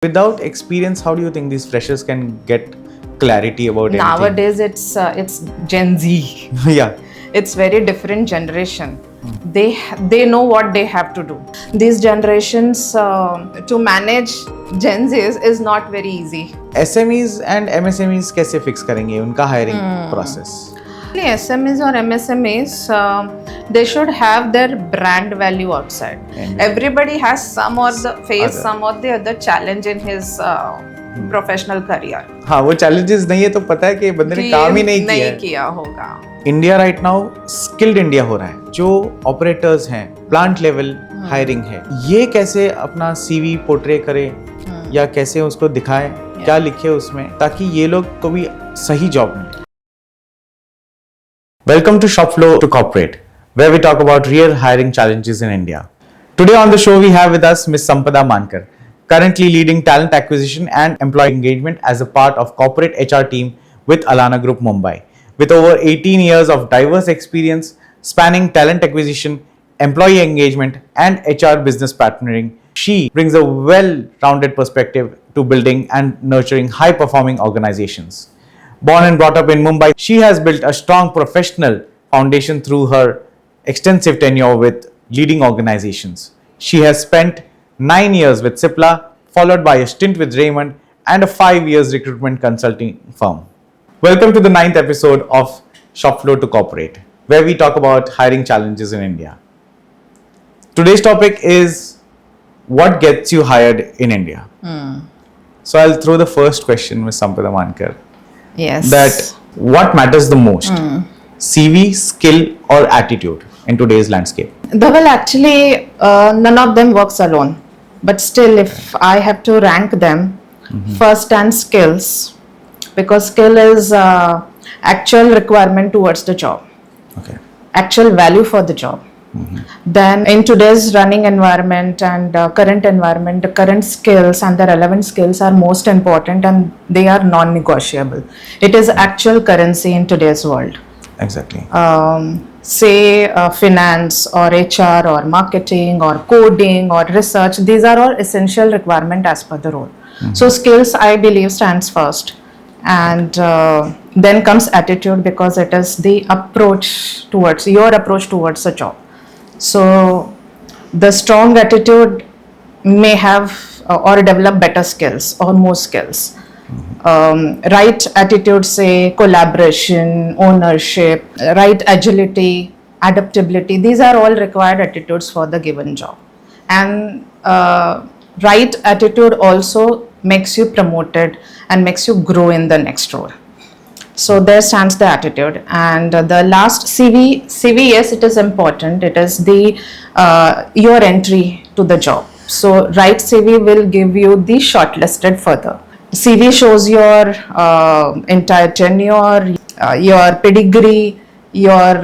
Without experience, how do you think these freshers can get clarity about anything? Nowadays it's Gen Z. Yeah. It's very different generation. They know what they have to do. These generations to manage Gen Z is not very easy. SMEs and MSMEs कैसे fix करेंगे उनका hiring process? SMEs or MSMEs, they should have their brand value outside. Everybody has some or the other challenge in his professional career. हाँ वो challenges नहीं है तो पता है कि बंदे ने काम ही नहीं किया होगा. India right now skilled India हो रहा है. जो ऑपरेटर्स हैं, प्लांट लेवल हायरिंग है, ये कैसे अपना CV पोर्ट्रे करे या कैसे उसको दिखाए, क्या लिखे उसमें ताकि ये लोग को भी सही जॉब मिले. Welcome to Shop Floor to Corporate, where we talk about real hiring challenges in India. Today on the show we have with us Ms. Sampada Mankar, currently leading talent acquisition and employee engagement as a part of corporate HR team with Alana Group Mumbai. With over 18 years of diverse experience spanning talent acquisition, employee engagement and HR business partnering, she brings a well-rounded perspective to building and nurturing high-performing organizations. Born and brought up in Mumbai, she has built a strong professional foundation through her extensive tenure with leading organizations. She has spent 9 years with Cipla, followed by a stint with Raymond and a 5 years recruitment consulting firm. Welcome to the 9th episode of Shop Floor to Corporate, where we talk about hiring challenges in India. Today's topic is what gets you hired in India. So I'll throw the first question, Ms. Sampada Mankar. Yes. That what matters the most, CV, skill or attitude in today's landscape? Well, actually, none of them works alone. But still, if I have to rank them, first and skills, because skill is actual requirement towards the job, actual value for the job. Then in today's running environment and current environment, the current skills and the relevant skills are most important and they are non-negotiable. It is actual currency in today's world. Exactly. Say finance or HR or marketing or coding or research, these are all essential requirement as per the role. So skills, I believe, stands first. And then comes attitude, because it is the approach towards your approach towards a job. So the strong attitude may have or develop better skills or more skills. Right attitude, say collaboration, ownership, right agility, adaptability, these are all required attitudes for the given job. And right attitude also makes you promoted and makes you grow in the next role. So there stands the attitude. And the last, CV, yes, it is important. It is the your entry to the job. So right CV will give you the shortlisted further. CV shows your entire tenure, your pedigree, your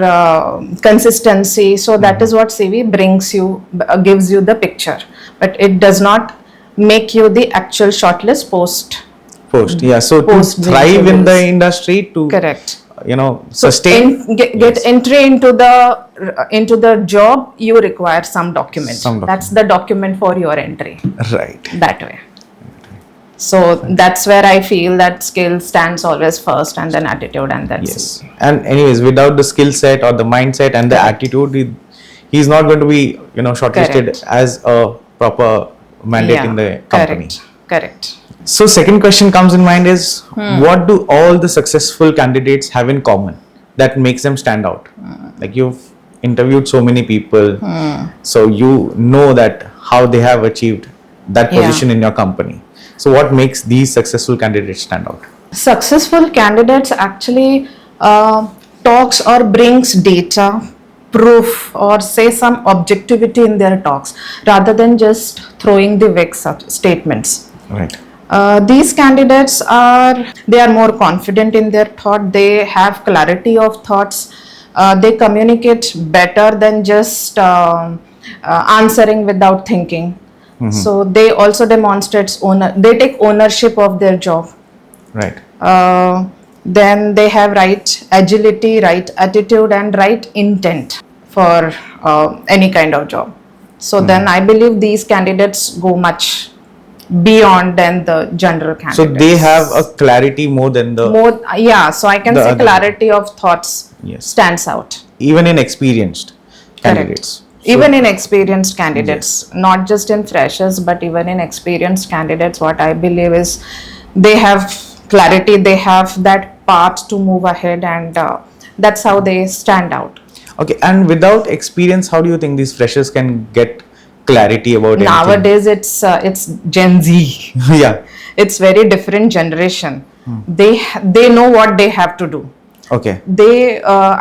consistency. So that is what CV brings you, gives you the picture. But it does not make you the actual shortlist post. Yeah, so to thrive in the industry, to sustain, get entry into the job, you require some document. That's the document for your entry. Right. That way. So that's where I feel that skill stands always first, and then attitude, and then yes. And anyways, without the skill set or the mindset and the attitude, he's not going to be shortlisted as a proper mandate in the company. Correct. So second question comes in mind is what do all the successful candidates have in common that makes them stand out? Like you've interviewed so many people, so you know that how they have achieved that position in your company. So what makes these successful candidates stand out? Successful candidates actually talks or brings data, proof, or say some objectivity in their talks rather than just throwing the vague statements. Right. These candidates are more confident in their thought. They have clarity of thoughts. They communicate better than just answering without thinking. So they also demonstrate they take ownership of their job. Right. Then they have right agility, right attitude, and right intent for any kind of job. So then I believe these candidates go much beyond than the general So candidates. they have a clarity more than the more, yeah. So I can the say other- clarity of thoughts Yes. stands out. even in experienced candidates. So- Even in experienced candidates, not just in freshers, but even in experienced candidates, what I believe is they have clarity, they have that path to move ahead, and that's how they stand out. Okay, and without experience, how do you think these freshers can get clarity about anything? Nowadays, it's Gen Z. Yeah. It's very different generation. They know what they have to do. Okay.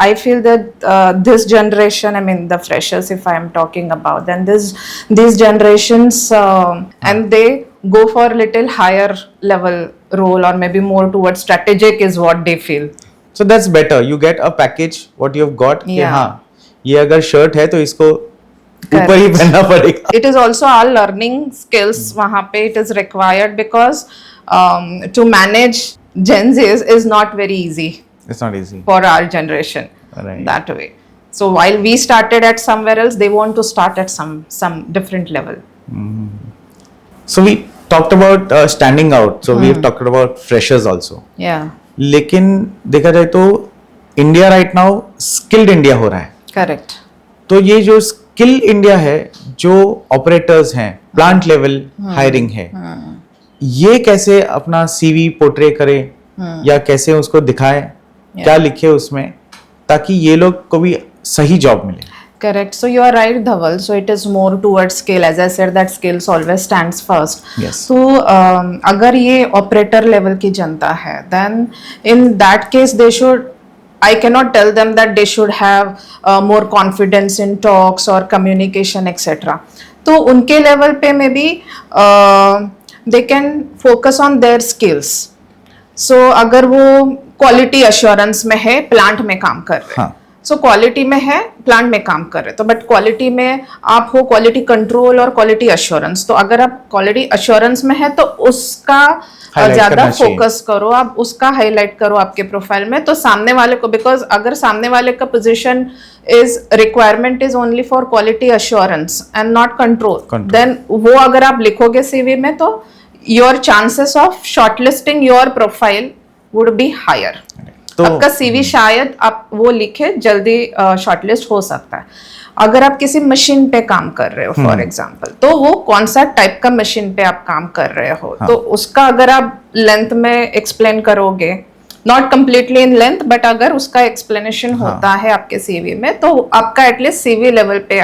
I feel that this generation, I mean the freshers, if I am talking about, then these generations, and they go for a little higher level role, or maybe more towards strategic is what they feel. So that's better. You get a package what you have got. कि Yeah. हाँ, ये अगर shirt है तो इसको ऊपर ही पहनना पड़ेगा. It is also our learning skills वहाँ पे it is required, because to manage Gen Z is not very easy It's not easy. for our generation. Right. That way. So while we started at somewhere else, they want to start at some different level. So we talked about standing out. So we've talked about freshers also. Yeah, लेकिन देखा जाए तो India right now skilled India हो रहा है. correct. तो ये जो स्किल इंडिया है, जो ऑपरेटर्स हैं, प्लांट लेवल हायरिंग है, ये कैसे अपना सीवी पोर्ट्रे करे या कैसे उसको दिखाए, क्या लिखे उसमें, ताकि ये लोग को भी सही जॉब मिले. Correct. So you are right, Dhaval. So it is more towards skill. As I said, that skills always stands first. Yes. So अगर ये operator level की जनता है, then in that case they should. I cannot tell them that they should have more confidence in talks or communication, etc. तो उनके level पे maybe they can focus on their skills. So अगर वो quality assurance में है, plant में काम कर रहे हैं. हाँ. सो क्वालिटी में है, प्लांट में काम कर रहे हैं, तो बट क्वालिटी में आप हो क्वालिटी कंट्रोल और क्वालिटी अश्योरेंस. तो अगर आप क्वालिटी अश्योरेंस में है तो उसका Highlight ज्यादा करना चाहिए. फोकस करो, आप उसका हाईलाइट करो आपके प्रोफाइल में. तो सामने वाले को, बिकॉज अगर सामने वाले का position is requirement is only for quality assurance and not control, then वो अगर आप लिखोगे सीवी में तो your chances of shortlisting your profile would be higher. तो आपका सीवी शायद आप वो लिखे जल्दी शॉर्टलिस्ट हो सकता है. अगर आप किसी मशीन पे काम कर रहे हो फॉर एग्जांपल, तो वो कौन सा टाइप का मशीन पे आप काम कर रहे हो, तो उसका अगर आप लेंथ में एक्सप्लेन करोगे, not completely in length, but अगर उसका एक्सप्लेनेशन होता है आपके सीवी में, तो आपका एटलीस्ट सीवी लेवल पे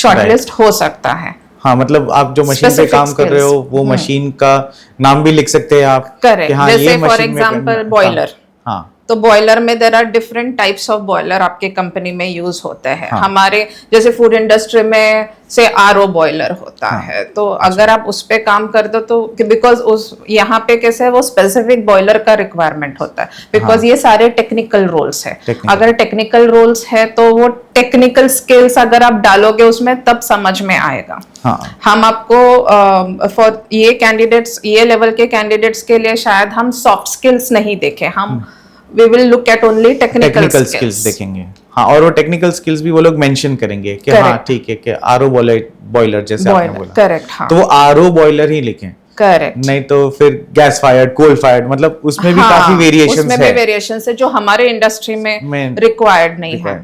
शॉर्टलिस्ट हो सकता है. हाँ, मतलब आप जो मशीन पे Specific काम कर रहे हो वो मशीन का नाम भी लिख सकते हैं आप. करेक्ट. कि हाँ, जैसे ये फॉर मशीन में एग्जांपल करना- बॉयलर, हाँ. तो बॉयलर में there are different types of boiler आपके कंपनी में यूज होते हैं. हमारे जैसे फूड इंडस्ट्री में से आरओ बॉयलर होता है, तो अगर आप उस पे काम कर दो तो बिकॉज उस यहाँ पे कैसे है, वो स्पेसिफिक बॉयलर का रिक्वायरमेंट होता है, बिकॉज ये सारे टेक्निकल रोल्स है. अगर टेक्निकल रोल्स है तो वो टेक्निकल स्किल्स अगर आप डालोगे उसमें तब समझ में आएगा. हाँ. हम आपको फॉर ये कैंडिडेट्स, ये लेवल के कैंडिडेट्स के लिए शायद हम सॉफ्ट स्किल्स नहीं देखें, हम we will look at only technical skills देखेंगे. हाँ, और वो टेक्निकल स्किल्स भी वो लोग मेंशन करेंगे कि Correct. हाँ ठीक है कि आरओ बॉयलर जैसे आपने बोला. करेक्ट. हाँ, तो वो आरओ बॉयलर ही लिखें, करेक्ट. नहीं तो फिर गैस फायर्ड, कोल फायर्ड, मतलब उसमें भी काफी वेरिएशंस उसमें है. भी वेरिएशंस है जो हमारे इंडस्ट्री में में रिक्वायर्ड नहीं है.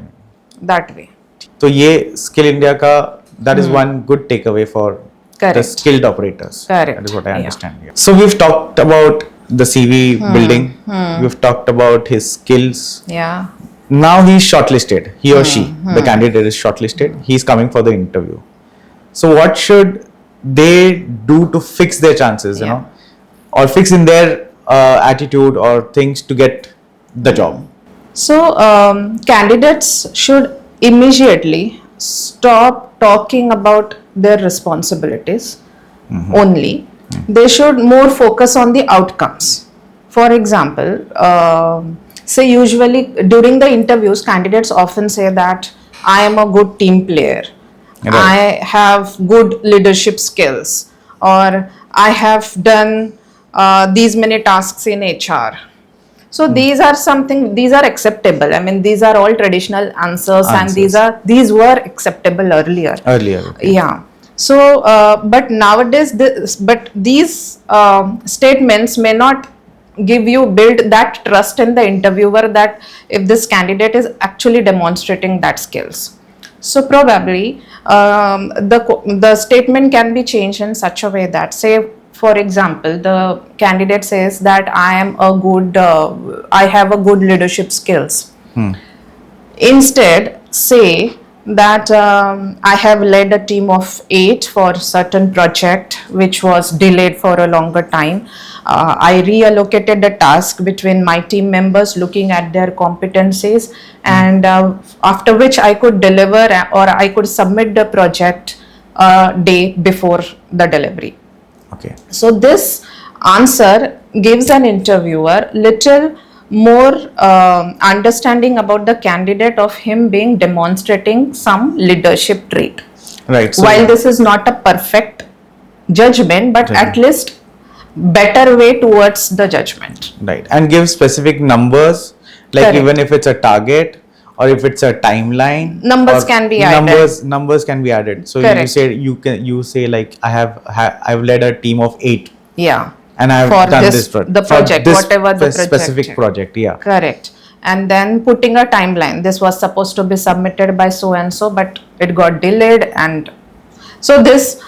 That way. तो ये स्किल इंडिया का that is one good takeaway for the Correct. skilled operators. Correct. That is what I Yeah. understand. Yeah. So we've talked about the CV building. We've talked about his skills. Yeah. Now he's shortlisted. He or she, the candidate is shortlisted. He's coming for the interview. So what should they do to fix their chances, you Yeah. know, or fix in their attitude or things to get the job? So candidates should immediately stop talking about their responsibilities only. They should more focus on the outcomes. For example, say usually during the interviews, candidates often say that I am a good team player, Right. I have good leadership skills, or I have done these many tasks in HR. So these are something, these are acceptable. I mean, these are all traditional answers. And these were acceptable earlier. Earlier. Okay. Yeah. So, but nowadays, but these statements may not build that trust in the interviewer that if this candidate is actually demonstrating that skills. So probably the statement can be changed in such a way that, say, for example, the candidate says that I have a good leadership skills. Instead, say that I have led a team of 8 for certain project which was delayed for a longer time. I reallocated the task between my team members looking at their competencies, and after which I could deliver or I could submit the project a day before the delivery. Okay. So this answer gives an interviewer little more understanding about the candidate of him being demonstrating some leadership trait. Right. So While this is not a perfect judgment, but at least better way towards the judgment. right, and give specific numbers, like Correct. even if it's a target or if it's a timeline. Numbers or can be added. Numbers can be added. So Correct. you say like I've led a team of 8 Yeah. and I've For done this- this the project, whatever the specific project. project. Yeah. Correct. And then putting a timeline. This was supposed to be submitted by so and so, but it got delayed. And so this,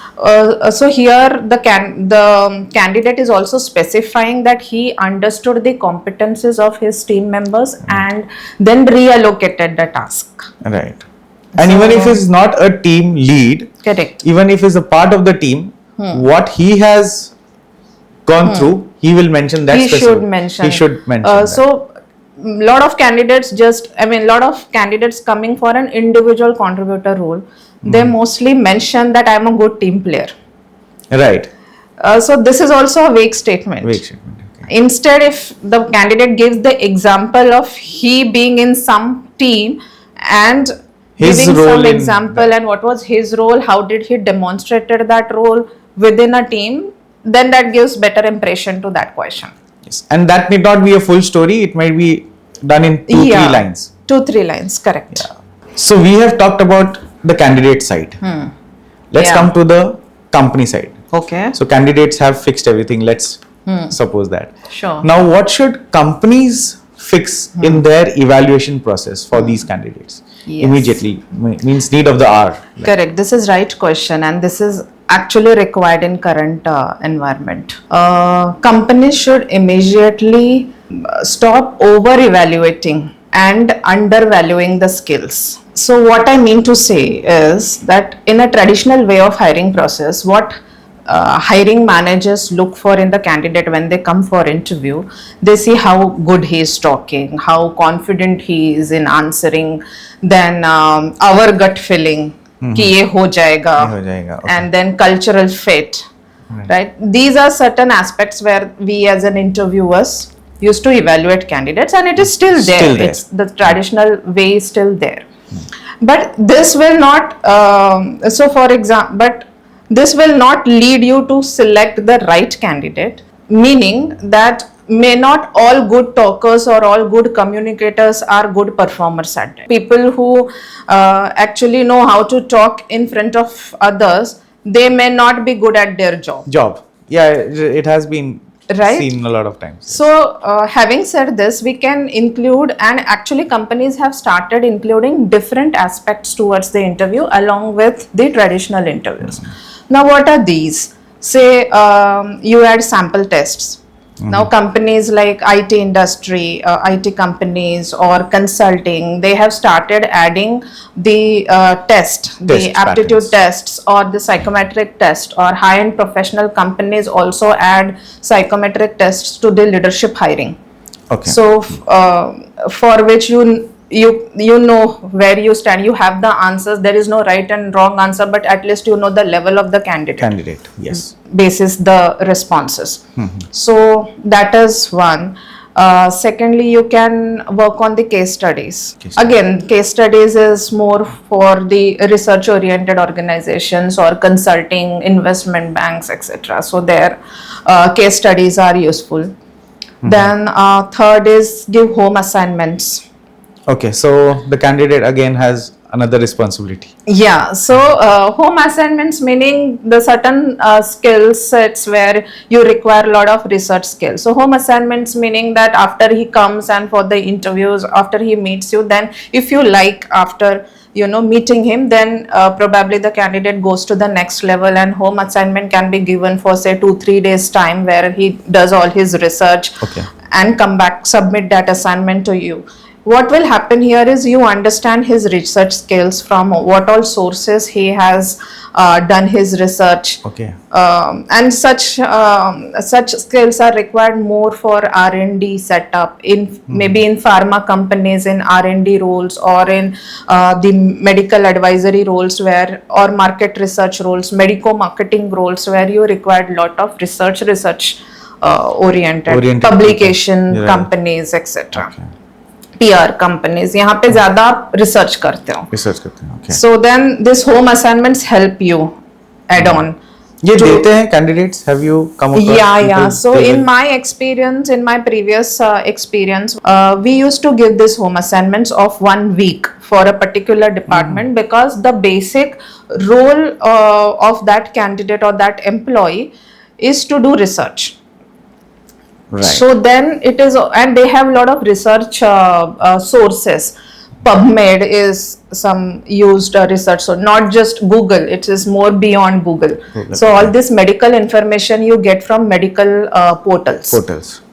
so here the candidate is also specifying that he understood the competencies of his team members and then reallocated the task. Right. And even if he's not a team lead, Correct. even if he's a part of the team, what he has gone through, he will mention that. He specific- should mention. He should mention. that. So, lot of candidates lot of candidates coming for an individual contributor role, they mostly mention that I'm a good team player. Right. So this is also a vague statement. Vague statement. Okay. Instead, if the candidate gives the example of he being in some team and His giving role some in example and what was his role, how did he demonstrated that role within a team, then that gives better impression to that question. Yes. And that need not be a full story. It might be done in 2-3 lines. 2-3 lines, correct. So we have talked about the candidate side. Let's Yeah. come to the company side. Okay. So candidates have fixed everything. Let's suppose that. Sure. Now, what should companies fix in their evaluation process for these candidates Yes. immediately? Means need of the hour. Correct. This is right question, and this is actually required in current environment. Companies should immediately stop over evaluating and undervaluing the skills. So what I mean to say is that in a traditional way of hiring process, what hiring managers look for in the candidate when they come for interview, they see how good he is talking, how confident he is in answering, then our gut feeling कि ये हो जाएगा, हो जाएगा, okay. and then cultural fit, right? These are certain aspects where we as an interviewers used to evaluate candidates, and it is still there. Still there. It's the traditional way is still there. But this will not, but this will not lead you to select the right candidate, meaning that may not all good talkers or all good communicators are good performers at it. People who actually know how to talk in front of others, they may not be good at their job. Yeah, it has been Right. seen a lot of times. So, having said this, we can include, and actually companies have started including different aspects towards the interview along with the traditional interviews. Now, what are these? Say you add sample tests. Now, companies like IT industry, IT companies or consulting, they have started adding the the aptitude patterns. tests or the psychometric test, or high-end professional companies also add psychometric tests to the leadership hiring. Okay. So, for which you know where you stand, you have the answers. There is no right and wrong answer, but at least you know the level of the candidate. Yes. Basis the responses. So that is one. Secondly, you can work on the case studies. Again, case studies is more for the research oriented organizations or consulting, investment banks, etc. So their case studies are useful. Then third is give home assignments. Okay, so the candidate again has another responsibility. Yeah, so home assignments meaning the certain skill sets where you require a lot of research skills. So home assignments meaning that after he comes and for the interviews, after he meets you, then if you like after meeting him, then probably the candidate goes to the next level, and home assignment can be given for say 2-3 days time where he does all his research Okay. and come back, submit that assignment to you. What will happen here is you understand his research skills, from what all sources he has done his research. Okay. And such skills are required more for R&D setup in maybe in pharma companies, in R&D roles, or in the medical advisory roles, where or market research roles, medico marketing roles, where you required lot of research oriented publication people. Right. companies, etc. Okay. PR companies, यहाँ पे ज़्यादा आप research करते हो. Research करते हैं. Okay. So then this home assignments help you add on. ये देते हैं candidates? Have you come across? Yeah. So they in will- my experience, in my previous experience, we used to give this home assignments of 1 week for a particular department, because the basic role of that candidate or that employee is to do research. Right. So then it is, and they have a lot of research sources. PubMed is some used research, so not just Google, it is more beyond Google. So all this medical information you get from medical portals.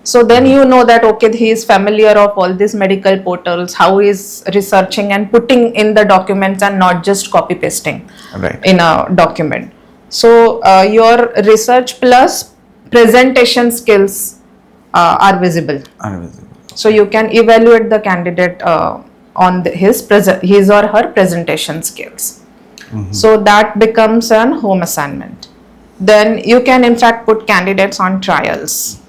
So then you know that okay, he is familiar of all these medical portals, how he is researching and putting in the documents and not just copy pasting Right. in a document. So your research plus presentation skills are visible. So you can evaluate the candidate on his or her presentation skills. So that becomes an home assignment. Then you can in fact put candidates on trials.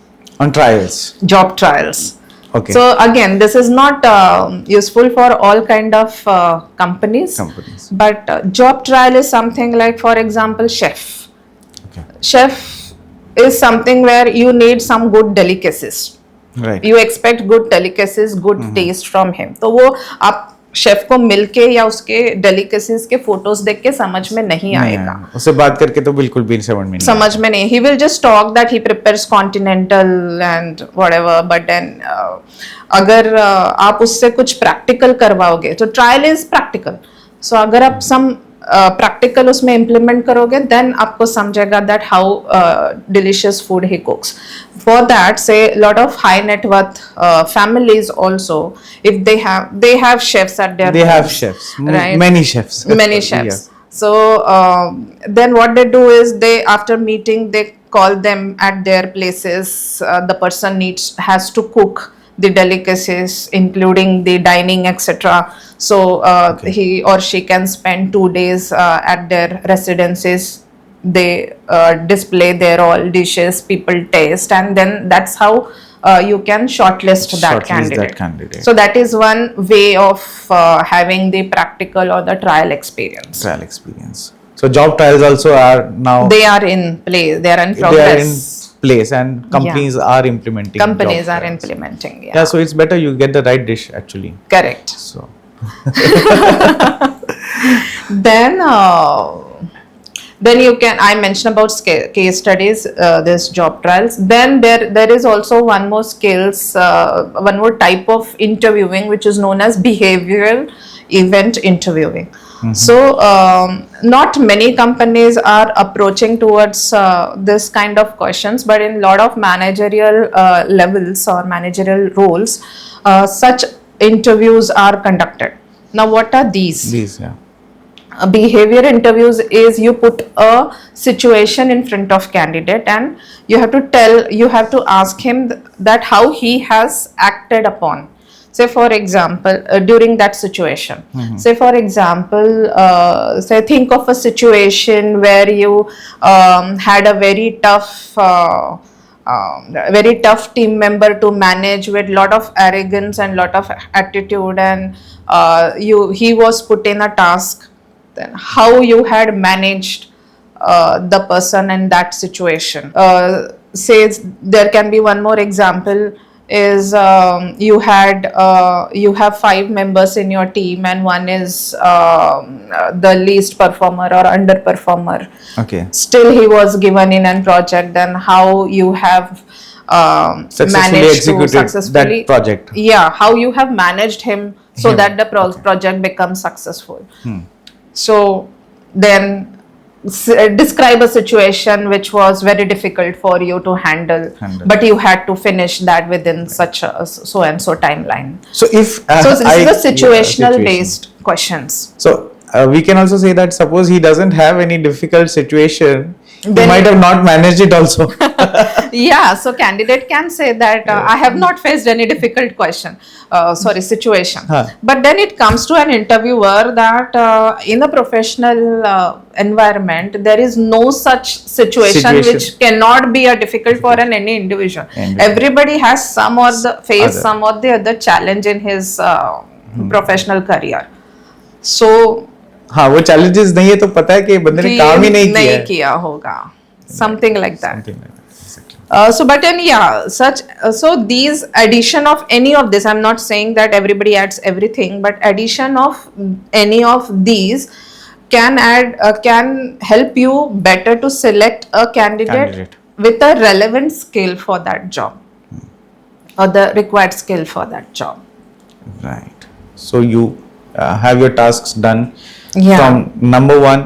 On trials. Job trials. Okay. So again, this is not useful for all kind of companies. But job trial is something like, for example, chef. Okay. Chef is something where you need some good delicacies. Right. You expect good delicacies, good taste from him. तो वो आप chef को मिलके या उसके delicacies के photos देख के समझ में नहीं आएगा. उससे बात करके तो बिल्कुल भी समझ में नहीं. समझ में नहीं. He will just talk that he prepares continental and whatever, but then अगर आप उससे कुछ practical करवाओगे, तो trial is practical. So अगर आप some practical उसमें implement करोगे, then आपको समझेगा that how delicious food he cooks. For that, say a lot of high net worth families also, if they have chefs at their they have homes, chefs, right? many chefs. Many chefs. Yeah. So then what they do is, they after meeting they call them at their places. The person has to cook the delicacies, including the dining, etc. So he or she can spend 2 days at their residences. They display their all dishes, people taste, and then that's how you can shortlist that candidate. So that is one way of having the practical or the trial experience. So job trials also are now. They are in place. They are in progress. They are in place, and companies are implementing. Companies are implementing. Yeah. So it's better you get the right dish actually. Correct. So. Then you can, I mentioned about case studies, this job trials. Then there is also one more one more type of interviewing, which is known as behavioral event interviewing. So not many companies are approaching towards this kind of questions, but in a lot of managerial levels or managerial roles, such interviews are conducted. Now what are these? Behavior interviews is you put a situation in front of candidate, and you have to ask him that how he has acted upon. Say for example, during that situation. Say for example, say think of a situation where you had a very tough team member to manage, with lot of arrogance and lot of attitude, and he was put in a task. Then how you had managed the person in that situation. Say there can be one more example is you have 5 members in your team and one is the least performer or underperformer. Okay. Still he was given in a project, then how you have Successfully managed executed to successfully that project. Yeah, how you have managed him so that the project becomes successful. So then describe a situation which was very difficult for you to handle. But you had to finish that within such a so and so timeline. So if So this is the situational situation. based questions. So we can also say that suppose he doesn't have any difficult situation, he Then- might have not managed it also. Yeah, so candidate can say that I have not faced any difficult situation. Huh. But then it comes to an interviewer that in a professional environment there is no such situation which cannot be a difficult for any individual. Everybody has some or the face some or the other challenge in his professional career. So हाँ वो challenges नहीं है तो पता है कि बंदे ने काम ही नहीं किया है. किया होगा, something like that. Something like that. Exactly. So but then yeah, so these addition of any of this, I'm not saying that everybody adds everything, but addition of any of these can help you better to select a candidate with a relevant skill for that job or the required skill for that job. Right. So you have your tasks done Yeah. from number 1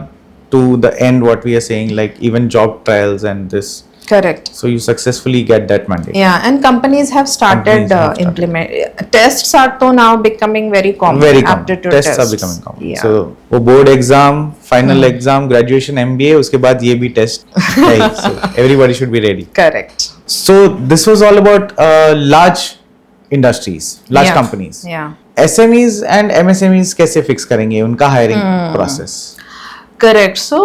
to the end. What we are saying, like even job trials and this. Correct. So you successfully get that mandate. Yeah, and companies have started implement. Tests are to now becoming very common. Very common. Aptitude Tests are becoming common. Yeah. So वो board exam, final exam, graduation MBA, उसके बाद ये भी test है. So everybody should be ready. Correct. So this was all about large industries, large companies. Yeah. SMEs and MSMEs कैसे fix करेंगे उनका hiring process? Correct. So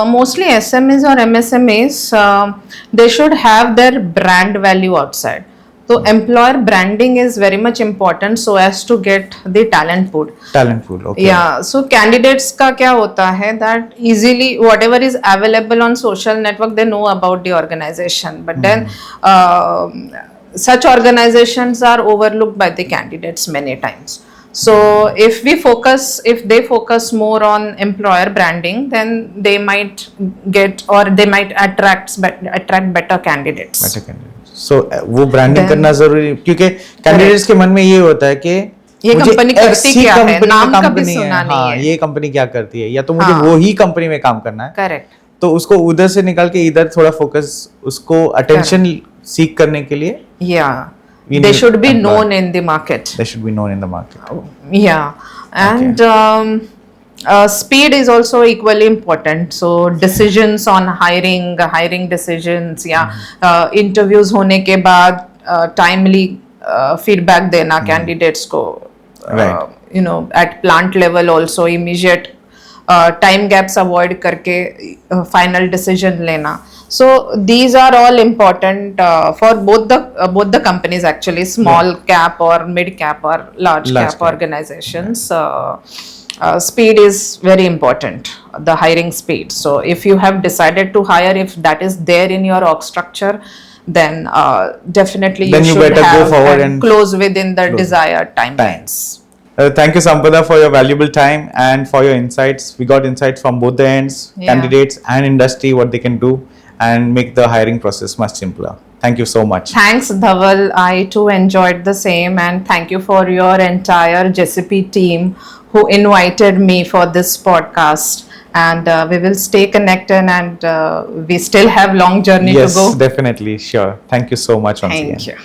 mostly SMEs or MSMEs, they should have their brand value outside. So employer branding is very much important so as to get the talent pool. Talent pool. Okay. Yeah. So candidates का क्या होता है that easily whatever is available on social network they know about the organization, but then such organizations are overlooked by the candidates many times. So if they focus more on employer branding, then they might get or they might attract better candidates. Better candidates. So वो branding करना जरूरी क्योंकि candidates के मन में ये होता है कि ये मुझे कंपनी करती ऐसी क्या है, company नाम में कभी company सुना है, नहीं हाँ, है. ये कंपनी क्या करती है या तो मुझे वो ही कंपनी में काम करना है. Correct. तो उसको उधर से निकाल के इधर थोड़ा फोकस उसको अटेंशन सीख करने के लिए Yeah. We They need should be employer. known in the market. they should be known in the market. Yeah. And speed is also equally important. So decisions on hiring decisions, interviews होने के बाद timely feedback देना candidates को, Right. at plant level also immediate time gaps avoid करके final decision लेना. So these are all important for both the companies actually, small cap or mid cap or large cap organizations. Speed is very important, the hiring speed. So if you have decided to hire, if that is there in your org structure, then definitely Then you should better go have forward and close within the desired timelines. Thank you, Sampada, for your valuable time and for your insights. We got insights from both the ends, candidates and industry, what they can do and make the hiring process much simpler. Thank you so much. Thanks, Dhaval. I too enjoyed the same, and thank you for your entire JCP team who invited me for this podcast. And we will stay connected, and we still have long journey to go. Yes, definitely, sure. Thank you so much once again. Thank you.